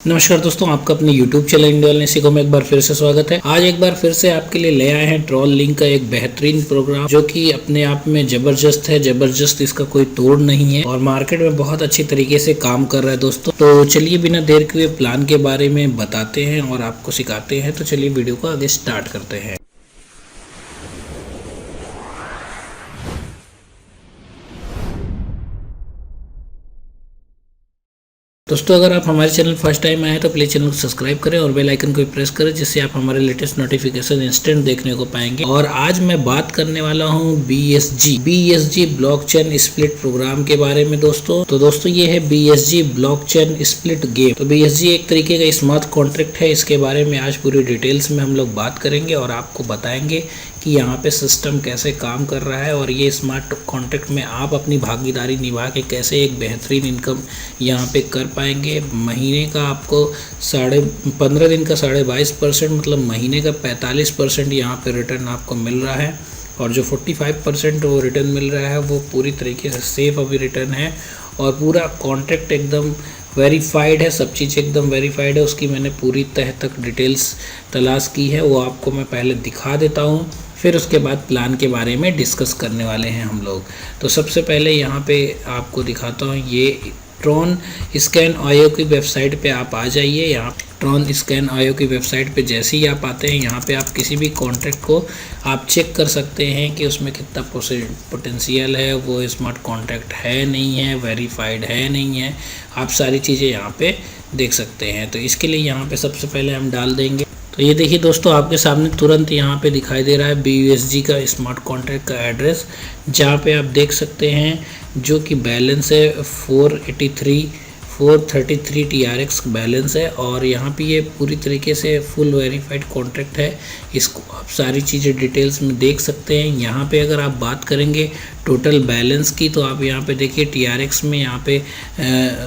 नमस्कार दोस्तों, आपका अपने YouTube चैनल इंडिया वाले में एक बार फिर से स्वागत है। आज एक बार फिर से आपके लिए ले आए हैं ट्रॉन लिंक का एक बेहतरीन प्रोग्राम जो कि अपने आप में जबरदस्त है। जबरदस्त इसका कोई तोड़ नहीं है और मार्केट में बहुत अच्छी तरीके से काम कर रहा है दोस्तों। तो चलिए बिना देर के प्लान के बारे में बताते हैं और आपको सिखाते हैं। तो चलिए वीडियो को आगे स्टार्ट करते हैं। दोस्तों, अगर आप हमारे चैनल फर्स्ट टाइम आए हैं तो प्लीज चैनल को सब्सक्राइब करें और बेल आइकन को प्रेस करें, जिससे आप हमारे लेटेस्ट नोटिफिकेशन इंस्टेंट देखने को पाएंगे। और आज मैं बात करने वाला हूं BSG ब्लॉकचेन स्प्लिट प्रोग्राम के बारे में दोस्तों। तो दोस्तों ये है BSG ब्लॉकचेन स्प्लिट गेम। तो BSG एक तरीके का स्मार्ट कॉन्ट्रैक्ट है। इसके बारे में आज पूरी डिटेल्स में हम लोग बात करेंगे और आपको बताएंगे कि यहाँ पे सिस्टम कैसे काम कर रहा है और ये स्मार्ट कॉन्ट्रैक्ट में आप अपनी भागीदारी निभा के कैसे एक बेहतरीन इनकम यहाँ पे कर पाएंगे। महीने का आपको 15 दिन का 22.5% मतलब महीने का 45% यहाँ पे रिटर्न आपको मिल रहा है। और जो 45% वो रिटर्न मिल रहा है वो पूरी तरीके से सेफ अभी रिटर्न है और पूरा कॉन्ट्रैक्ट एकदम वेरीफाइड है। सब चीज़ एकदम वेरीफाइड है। उसकी मैंने पूरी तह तक डिटेल्स तलाश की है, वो आपको मैं पहले दिखा देता हूँ, फिर उसके बाद प्लान के बारे में डिस्कस करने वाले हैं हम लोग। तो सबसे पहले यहाँ पे आपको दिखाता हूँ, ये ट्रॉन स्कैन आईओ की वेबसाइट पे आप आ जाइए। यहाँ ट्रॉन स्कैन आईओ की वेबसाइट पे जैसे ही आप आते हैं, यहाँ पे आप किसी भी कॉन्ट्रैक्ट को आप चेक कर सकते हैं कि उसमें कितना पोटेंशियल है, वो स्मार्ट कॉन्ट्रैक्ट है नहीं है, वेरीफाइड है नहीं है। आप सारी चीज़ें यहाँ पे देख सकते हैं। तो इसके लिए यहाँ पे सबसे पहले हम डाल देंगे। तो ये देखिए दोस्तों, आपके सामने तुरंत यहाँ पे दिखाई दे रहा है BUSG का स्मार्ट कॉन्ट्रैक्ट का एड्रेस, जहाँ पे आप देख सकते हैं जो कि बैलेंस है 433 TRX बैलेंस है। और यहाँ पे ये पूरी तरीके से फुल वेरीफाइड कॉन्ट्रैक्ट है। इसको आप सारी चीज़ें डिटेल्स में देख सकते हैं। यहाँ पे अगर आप बात करेंगे टोटल बैलेंस की, तो आप यहाँ पे देखिए TRX में यहाँ पे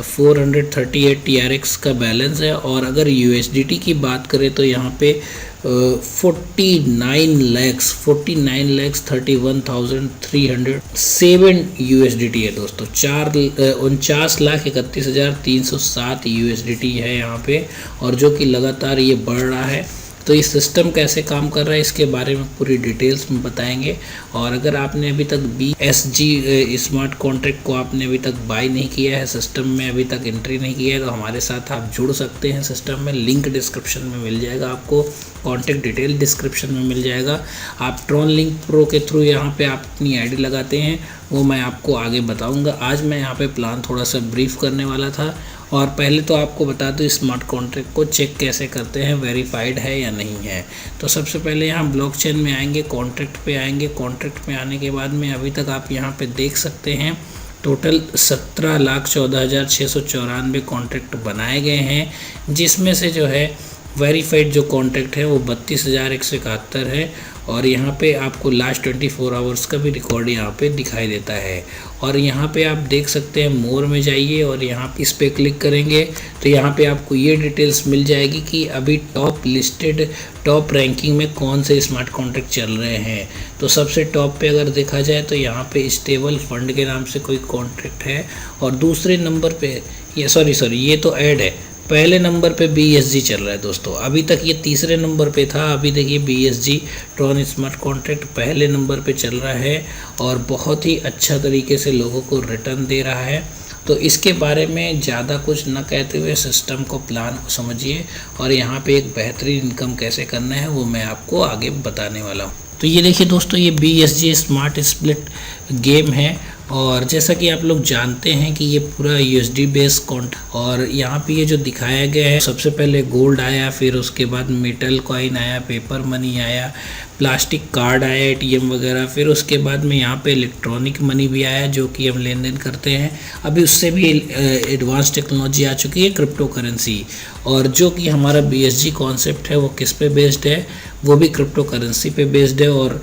438 TRX का बैलेंस है। और अगर USDT की बात करें तो यहाँ पे 49,31,307 USDT है दोस्तों। 49,31,307 USDT है यहाँ पे, और जो कि लगातार ये बढ़ रहा है। तो ये सिस्टम कैसे काम कर रहा है इसके बारे में पूरी डिटेल्स में बताएंगे। और अगर आपने अभी तक BSG स्मार्ट कॉन्ट्रैक्ट को आपने अभी तक बाय नहीं किया है, सिस्टम में अभी तक एंट्री नहीं किया है, तो हमारे साथ आप जुड़ सकते हैं सिस्टम में। लिंक डिस्क्रिप्शन में मिल जाएगा आपको, कॉन्टैक्ट डिटेल डिस्क्रिप्शन में मिल जाएगा। आप ट्रॉन लिंक प्रो के थ्रू यहाँ पे आप अपनी आईडी लगाते हैं, वो मैं आपको आगे बताऊँगा। आज मैं यहाँ पे प्लान थोड़ा सा ब्रीफ करने वाला था। और पहले तो आपको बता दूं स्मार्ट कॉन्ट्रैक्ट को चेक कैसे करते हैं, वेरीफाइड है या नहीं है। तो सबसे पहले यहाँ ब्लॉकचेन में आएंगे, कॉन्ट्रैक्ट पे आएंगे। कॉन्ट्रैक्ट पे आने के बाद में अभी तक आप यहाँ पे देख सकते हैं टोटल 17,14,694 कॉन्ट्रैक्ट बनाए गए हैं, जिसमें से जो है वेरीफाइड जो कॉन्ट्रैक्ट है वो 32,171 है। और यहाँ पे आपको लास्ट 24 आवर्स का भी रिकॉर्ड यहाँ पे दिखाई देता है। और यहाँ पे आप देख सकते हैं मोर में जाइए और यहाँ इस पे क्लिक करेंगे तो यहाँ पे आपको ये डिटेल्स मिल जाएगी कि अभी टॉप लिस्टेड टॉप रैंकिंग में कौन से स्मार्ट कॉन्ट्रैक्ट चल रहे हैं। तो सबसे टॉप पे अगर देखा जाए तो यहाँ पे स्टेबल फंड के नाम से कोई कॉन्ट्रैक्ट है। और दूसरे नंबर पे ये ये तो ऐड है। पहले नंबर पे BSG चल रहा है दोस्तों। अभी तक ये तीसरे नंबर पे था। अभी देखिए BSG ट्रॉन स्मार्ट कॉन्ट्रैक्ट पहले नंबर पे चल रहा है और बहुत ही अच्छा तरीके से लोगों को रिटर्न दे रहा है। तो इसके बारे में ज़्यादा कुछ न कहते हुए सिस्टम को, प्लान को समझिए और यहाँ पे एक बेहतरीन इनकम कैसे करना है वो मैं आपको आगे बताने वाला हूँ। तो ये देखिए दोस्तों, ये BSG स्मार्ट स्प्लिट गेम है। और जैसा कि आप लोग जानते हैं कि ये पूरा USD बेस्ड कॉन्ट्रैक्ट, और यहाँ पे ये जो दिखाया गया है, सबसे पहले गोल्ड आया, फिर उसके बाद मेटल कॉइन आया, पेपर मनी आया, प्लास्टिक कार्ड आया, ATM वगैरह, फिर उसके बाद में यहाँ पे इलेक्ट्रॉनिक मनी भी आया जो कि हम लेन देन करते हैं। अभी उससे भी एडवांस टेक्नोलॉजी आ चुकी है, क्रिप्टो करेंसी। और जो कि हमारा BSG कॉन्सेप्ट है वो किस पे बेस्ड है, वो भी क्रिप्टो करेंसी पे बेस्ड है। और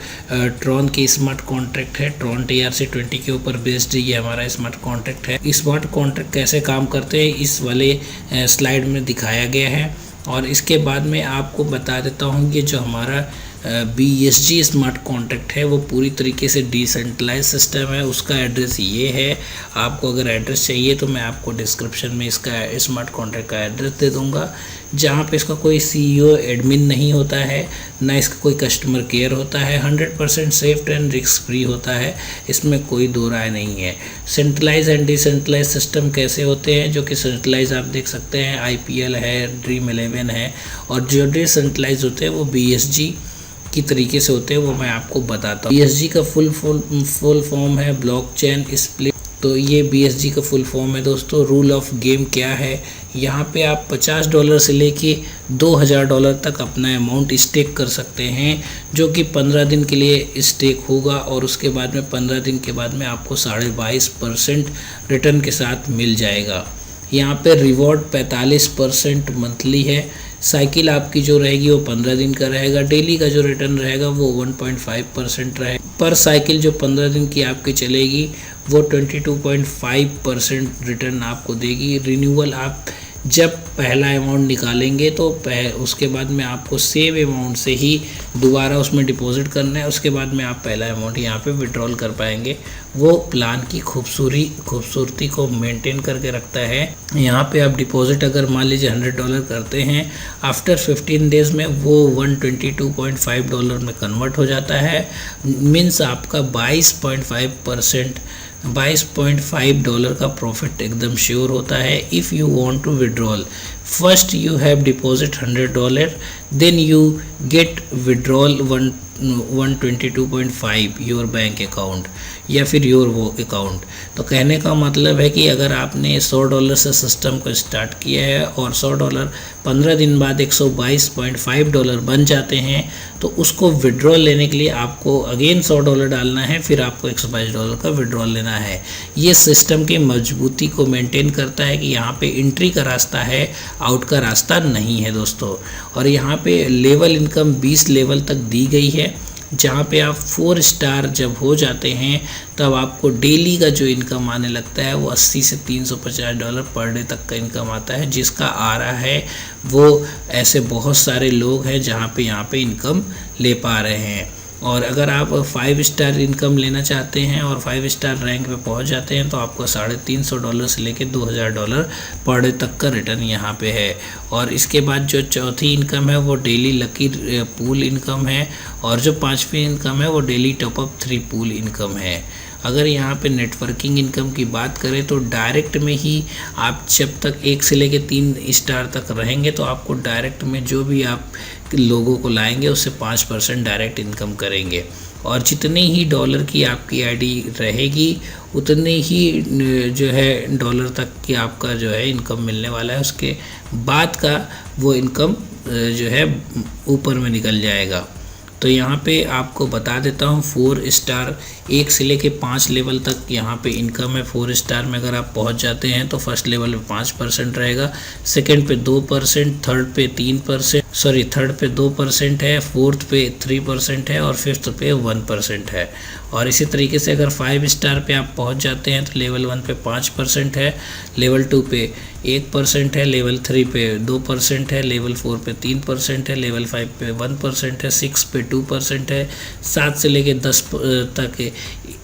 ट्रॉन की स्मार्ट कॉन्ट्रैक्ट है, ट्रॉन TRC20 के ऊपर बेस्ड ये हमारा स्मार्ट कॉन्ट्रैक्ट है। स्मार्ट कॉन्ट्रैक्ट कैसे काम करते हैं इस वाले स्लाइड में दिखाया गया है। और इसके बाद में आपको बता देता हूँ कि जो हमारा BSG स्मार्ट कॉन्ट्रैक्ट है वो पूरी तरीके से डिसेंट्रलाइज सिस्टम है। उसका एड्रेस ये है। आपको अगर एड्रेस चाहिए तो मैं आपको डिस्क्रिप्शन में इसका स्मार्ट कॉन्ट्रैक्ट का एड्रेस दे दूंगा, जहाँ पे इसका कोई CEO एडमिन नहीं होता है, ना इसका कोई कस्टमर केयर होता है। 100% सेफ एंड रिस्क फ्री होता है, इसमें कोई दो राय नहीं है। सेंट्रलाइज एंड डिसेंट्रलाइज सिस्टम कैसे होते हैं, जो कि सेंट्रलाइज आप देख सकते हैं IPL है, ड्रीम 11 है, और जो डिसेंट्रलाइज होते हैं वो BSG की तरीके से होते हैं, वो मैं आपको बताता हूँ। BSG का फुल फॉर्म है ब्लॉकचेन स्प्लिट। तो ये BSG का फुल फॉर्म है दोस्तों। रूल ऑफ गेम क्या है, यहाँ पे आप $50 से लेके $2000 तक अपना अमाउंट स्टेक कर सकते हैं, जो कि 15 दिन के लिए स्टेक होगा, और उसके बाद में 15 दिन के बाद में आपको 22.5% रिटर्न के साथ मिल जाएगा। यहाँ पे रिवॉर्ड 45% मंथली है। साइकिल आपकी जो रहेगी वो 15 दिन का रहेगा। डेली का जो रिटर्न रहेगा वो 1.5% रहेगा। पर साइकिल जो 15 दिन की आपकी चलेगी वो 22.5% रिटर्न आपको देगी। रिन्यूअल आप जब पहला अमाउंट निकालेंगे तो उसके बाद में आपको सेम अमाउंट से ही दोबारा उसमें डिपॉजिट करना है। उसके बाद में आप पहला अमाउंट यहाँ पे विड्रॉल कर पाएंगे। वो प्लान की खूबसूरती को मेंटेन करके रखता है। यहाँ पे आप डिपॉजिट अगर मान लीजिए $100 करते हैं, आफ्टर 15 डेज़ में वो $122.5 में कन्वर्ट हो जाता है। मीन्स आपका 22.5% का प्रॉफिट एकदम श्योर होता है। If you want to withdrawal, first you have deposit $100, then you get withdrawal 122.5 your bank account या फिर योर वो अकाउंट। तो कहने का मतलब है कि अगर आपने $100 से सिस्टम को स्टार्ट किया है और $100 15 दिन बाद $122.5 बन जाते हैं, तो उसको विड्रॉल लेने के लिए आपको अगेन $100 डालना है, फिर आपको $122 का विड्रॉल लेना है। ये सिस्टम की मजबूती को मेंटेन करता है कि यहाँ पे एंट्री का रास्ता है, आउट का रास्ता नहीं है दोस्तों। और यहाँ पे लेवल इनकम 20 लेवल तक दी गई है, जहाँ पे आप 4 स्टार जब हो जाते हैं तब आपको डेली का जो इनकम आने लगता है वो $80 से $350 पर डे तक का इनकम आता है। जिसका आ रहा है वो ऐसे बहुत सारे लोग हैं जहाँ पे यहाँ पे इनकम ले पा रहे हैं। और अगर आप 5 स्टार इनकम लेना चाहते हैं और 5 स्टार रैंक पे पहुंच जाते हैं तो आपको $350 से लेके $2000 पर डे तक का रिटर्न यहाँ पे है। और इसके बाद जो चौथी इनकम है वो डेली लकी पूल इनकम है, और जो 5वीं इनकम है वो डेली टॉपअप 3 पूल इनकम है। अगर यहाँ पे नेटवर्किंग इनकम की बात करें तो डायरेक्ट में ही आप जब तक 1 से लेके 3 स्टार तक रहेंगे तो आपको डायरेक्ट में जो भी आप लोगों को लाएंगे उससे 5% डायरेक्ट इनकम करेंगे। और जितने ही डॉलर की आपकी आईडी रहेगी उतने ही जो है डॉलर तक की आपका जो है इनकम मिलने वाला है। उसके बाद का वो इनकम जो है ऊपर में निकल जाएगा। तो यहाँ पे आपको बता देता हूँ 4 स्टार 1 से लेके 5 लेवल तक यहाँ पे इनकम है। 4 स्टार में अगर आप पहुँच जाते हैं तो फर्स्ट लेवल पे 5% रहेगा, सेकंड पे 2%, थर्ड पे 2% है, फोर्थ पे 3% है और फिफ्थ पे 1% है। और इसी तरीके से अगर 5 स्टार पे आप पहुँच जाते हैं तो लेवल 1 पे 5% है, लेवल 2 पे 1% है, लेवल 3 पे 2% है, लेवल 4 पे 3% है, लेवल 5 पे 1% है, 6 पे 2% है, 7 से लेके 10 तक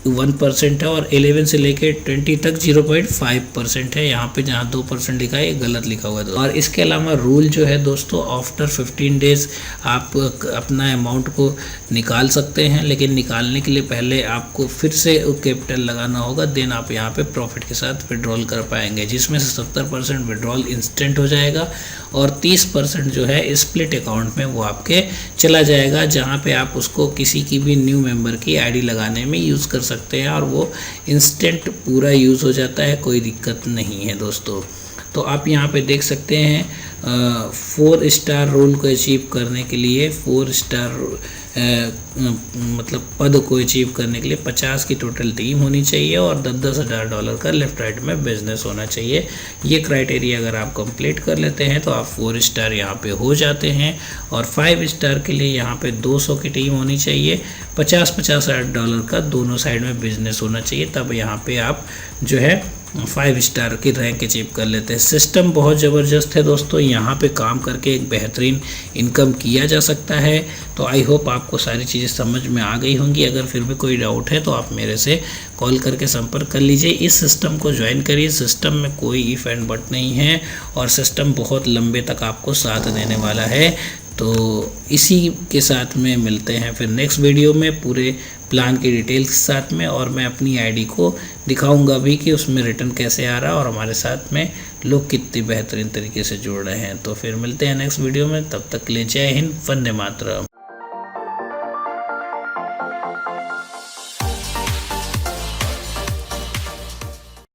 1% है और 11 से लेके 20 तक 0.5% है। यहाँ पे जहाँ 2% लिखा है ये गलत लिखा हुआ है। और इसके अलावा रूल जो है दोस्तों, आफ्टर 15 डेज़ आप अपना अमाउंट को निकाल सकते हैं, लेकिन निकालने के लिए पहले आपको फिर से कैपिटल लगाना होगा, देन आप यहाँ पे प्रॉफिट के साथ विड्रॉल कर पाएंगे, जिसमें से 70% विड्रॉल इंस्टेंट हो जाएगा और 30% जो है स्प्लिट अकाउंट में वो आपके चला जाएगा, जहाँ पे आप उसको किसी की भी न्यू मेंबर की आईडी लगाने में यूज़ कर सकते हैं और वो इंस्टेंट पूरा यूज़ हो जाता है, कोई दिक्कत नहीं है दोस्तों। तो आप यहाँ पे देख सकते हैं 4 स्टार रोल को अचीव करने के लिए 4 स्टार मतलब पद को अचीव करने के लिए 50 की टोटल टीम होनी चाहिए और $10,000 $10,000 का लेफ्ट राइट में बिजनेस होना चाहिए। ये क्राइटेरिया अगर आप कंप्लीट कर लेते हैं तो आप 4 स्टार यहाँ पे हो जाते हैं। और 5 स्टार के लिए यहाँ पे 200 की टीम होनी चाहिए, $50,000 $50,000 का दोनों साइड में बिजनेस होना चाहिए, तब यहाँ पे आप जो है 5 स्टार की रैंक अचीव कर लेते हैं। सिस्टम बहुत ज़बरदस्त है दोस्तों, यहाँ पे काम करके एक बेहतरीन इनकम किया जा सकता है। तो आई होप आपको सारी चीज़ें समझ में आ गई होंगी। अगर फिर भी कोई डाउट है तो आप मेरे से कॉल करके संपर्क कर लीजिए। इस सिस्टम को ज्वाइन करिए। सिस्टम में कोई इफ़ एंड बट नहीं है और सिस्टम बहुत लंबे तक आपको साथ देने वाला है। तो इसी के साथ में मिलते हैं फिर नेक्स्ट वीडियो में पूरे प्लान की डिटेल्स के साथ में, और मैं अपनी आईडी को दिखाऊंगा भी कि उसमें रिटर्न कैसे आ रहा है और हमारे साथ में लोग कितनी बेहतरीन तरीके से जुड़ रहे हैं। तो फिर मिलते हैं नेक्स्ट वीडियो में, तब तक के लिए जय हिंद, वंदे मातरम।